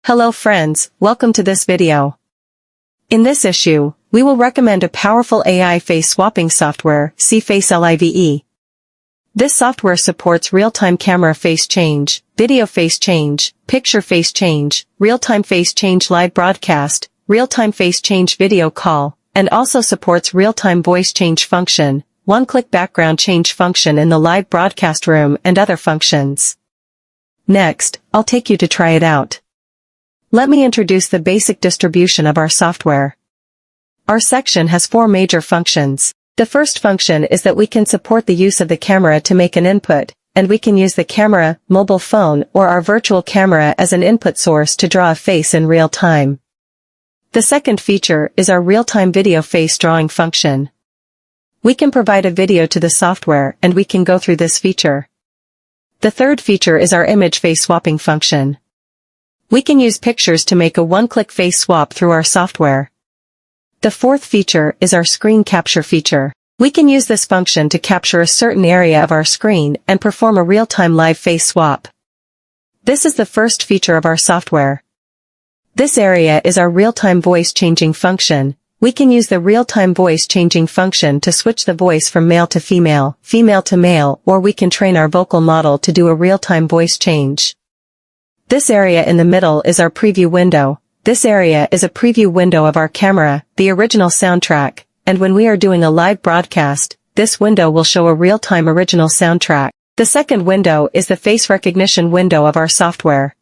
Hello friends, welcome to this video. In this issue, we will recommend a powerful AI face swapping software, CFaceLIVE. This software supports real-time camera face change, video face change, picture face change, real-time face change live broadcast, real-time face change video call, and also supports real-time voice change function, one-click background change function in the live broadcast room and other functions. Next, I'll take you to try it out. Let me introduce the basic distribution of our software. Our section has 4 major functions. The first function is that we can support the use of the camera to make an input, and we can use the camera, mobile phone, or our virtual camera as an input source to draw a face in real time. The second feature is our real-time video face drawing function. We can provide a video to the software and we can go through this feature. The third feature is our image face swapping function. We can use pictures to make a one-click face swap through our software. The fourth feature is our screen capture feature. We can use this function to capture a certain area of our screen and perform a real-time live face swap. This is the first feature of our software. This area is our real-time voice changing function. We can use the real-time voice changing function to switch the voice from male to female, female to male, or we can train our vocal model to do a real-time voice change. This area in the middle is our preview window. This area is a preview window of our camera, the original soundtrack, and when we are doing a live broadcast, this window will show a real-time original soundtrack. The second window is the face recognition window of our software.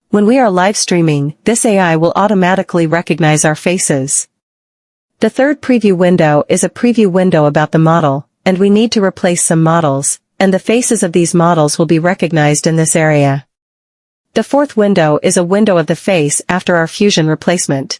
When we are live streaming, this AI will automatically recognize our faces. The third preview window is a preview window about the model, and we need to replace some models, and the faces of these models will be recognized in this area. The fourth window is a window of the face after our fusion replacement.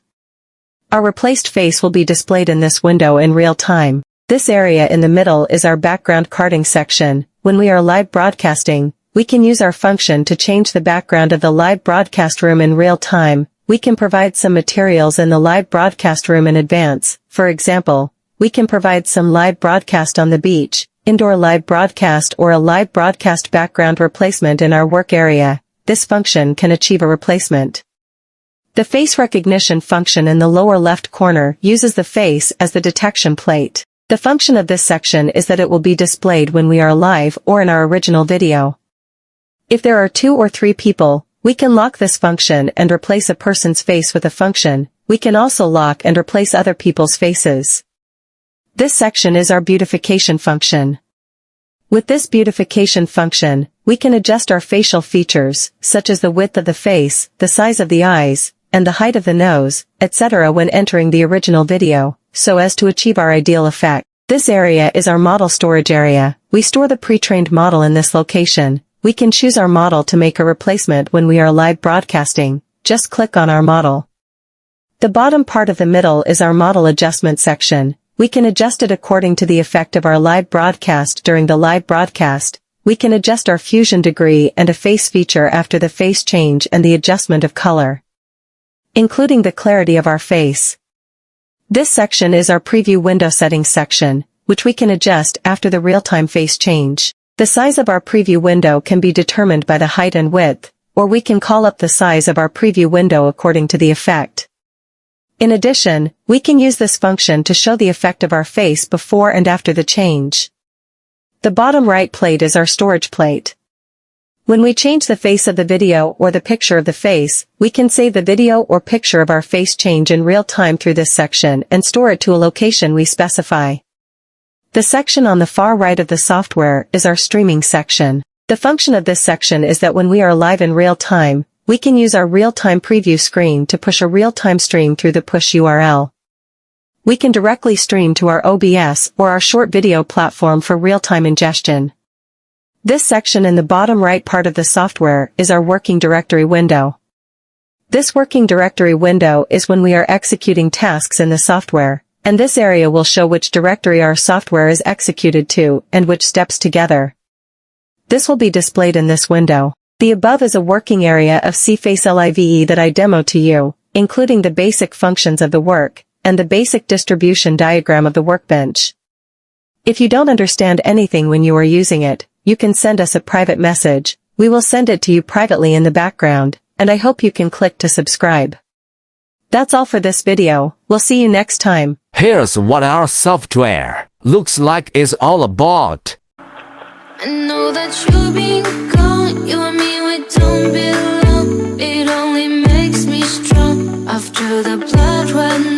Our replaced face will be displayed in this window in real time. This area in the middle is our background carding section. When we are live broadcasting, we can use our function to change the background of the live broadcast room in real time. We can provide some materials in the live broadcast room in advance. For example, we can provide some live broadcast on the beach, indoor live broadcast, or a live broadcast background replacement in our work area. This function can achieve a replacement. The face recognition function in the lower left corner uses the face as the detection plate. The function of this section is that it will be displayed when we are live or in our original video. If there are 2 or 3 people, we can lock this function and replace a person's face with a function. We can also lock and replace other people's faces. This section is our beautification function. With this beautification function, we can adjust our facial features, such as the width of the face, the size of the eyes, and the height of the nose, etc. when entering the original video, so as to achieve our ideal effect. This area is our model storage area. We store the pre-trained model in this location. We can choose our model to make a replacement when we are live broadcasting. Just click on our model. The bottom part of the middle is our model adjustment section. We can adjust it according to the effect of our live broadcast during the live broadcast. We can adjust our fusion degree and a face feature after the face change and the adjustment of color, including the clarity of our face. This section is our preview window settings section, which we can adjust after the real-time face change. The size of our preview window can be determined by the height and width, or we can call up the size of our preview window according to the effect. In addition, we can use this function to show the effect of our face before and after the change. The bottom right plate is our storage plate. When we change the face of the video or the picture of the face, we can save the video or picture of our face change in real time through this section and store it to a location we specify. The section on the far right of the software is our streaming section. The function of this section is that when we are live in real time, we can use our real-time preview screen to push a real-time stream through the push URL. We can directly stream to our OBS or our short video platform for real-time ingestion. This section in the bottom right part of the software is our working directory window. This working directory window is when we are executing tasks in the software, and this area will show which directory our software is executed to and which steps together. This will be displayed in this window. The above is a working area of CFaceLIVE that I demoed to you, including the basic functions of the work, and the basic distribution diagram of the workbench. If you don't understand anything when you are using it, you can send us a private message. We will send it to you privately in the background. and I hope you can click to subscribe. That's all for this video. We'll see you next time. Here's what our software looks like is all about. I know that you've been gone, you and me, we don't belong. It only makes me strong after the blood run